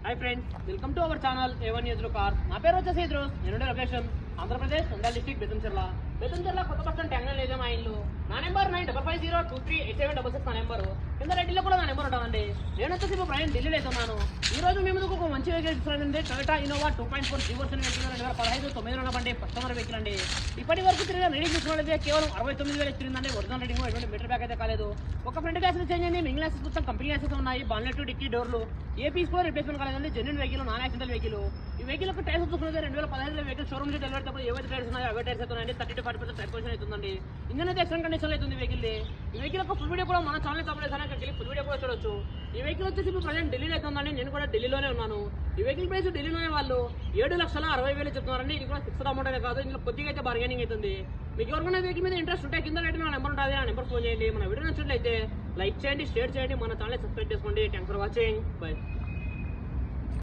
Hi friends, welcome to our channel A1 News cars. నా పేరు వచ్చేసి ఇద్రోస్. నేను లొకేషన్ ఆంధ్రప్రదేశ్ నంద్యాల డిస్ట్రిక్ట్ బెతంచెర్ల కొత్త బస్ స్టాండ్ ట్యాంగ్ లేదు మా ఇల్లు. నా నెంబర్ 9550238766 నా నెంబరు. కింద రెడ్డిలో కూడా నా నెంబర్ ఉంటుందండి. నేను వచ్చేసి ఇప్పుడు ప్రయాణం ఢిల్లీలో అవుతున్నాను. ఈ రోజు మేము ముందుకు ఒక మంచి వెహికల్ ఇస్తున్నానండి. టొయోటా ఇన్నోవా 2.4 జీవోర్షన్ వెహికల్ 2015 9 ఉన్నప్పటి కస్టమర్ వెహికల్ అండి. ఇప్పటి వరకు తిరిగి రీడింగ్ చూసుకున్నట్లయితే కేవలం 69,000 తిరిగిందండి. ఒరిజినల్ రీడింగ్ ఎటువంటి మీటర్ బ్యాక్ అయితే కాలేదు. ఒక ఫ్రంట్ గ్లాస్ చేంజ్ అయింది, మిగిలిన గ్లాసెస్ మొత్తం కంపెనీ గ్లాసెస్ ఉన్నాయి. బాన్లెట్ డిక్కీ డోర్లు ఏపీ స్కోర్ రిప్లేస్మెంట్ కాలేదండి. Genuine vehicle, non accident vehicle. ఈ వెహికల్ యొక్క టైర్స్ చూసుకున్నది 2015 వెహికల్ షోరూమ్ నుంచి డెలివరీ తప్ప ఏవైతే టైర్స్ ఉన్నాయో అవే టైర్స్ అవుతున్నాయండి. 30-40% టైర్ పొజిషన్ అవుతుందండి. ఇంజన్ అయితే ఎక్సలెంట్ కండిషన్ అవుతుంది వెహికల్. ఈ వెహికల్ యొక్క ఫుల్ వీడియో కూడా మన ఛానల్ అప్లోడ్ చేశాను. అక్కడికి ఫుల్ వీడియో కూడా చూడొచ్చు. ఈ వెహికల్ వచ్చేసి ఇప్పుడు ప్రజెంట్ ఢిల్లీలో అవుతుందండి. నేను కూడా ఢిల్లీలోనే ఉన్నాను. ఈ వెహికల్ ప్రైస్ ఢిల్లీలోనే వాళ్ళు 7,60,000 చెప్తున్నారండి. ఇది కూడా ఫిక్స్డ్ అమౌంట్ అనే కాదు, ఇందులో కొద్దిగా అయితే బార్గెనింగ్ అవుతుంది. మీకు ఎవరికైనా వెహికల్ మీద ఇంట్రెస్ట్ ఉంటే కింద రేటు నా నెంబర్ ఉంటుంది, ఆ నెంబర్ ఫోన్ చేయండి. మన వీడియో నచ్చినట్లయితే లైక్ చేయండి, షేర్ చేయండి, మన ఛానల్ సబ్స్క్రైబ్ చేసుకోండి. Thanks for watching. బై.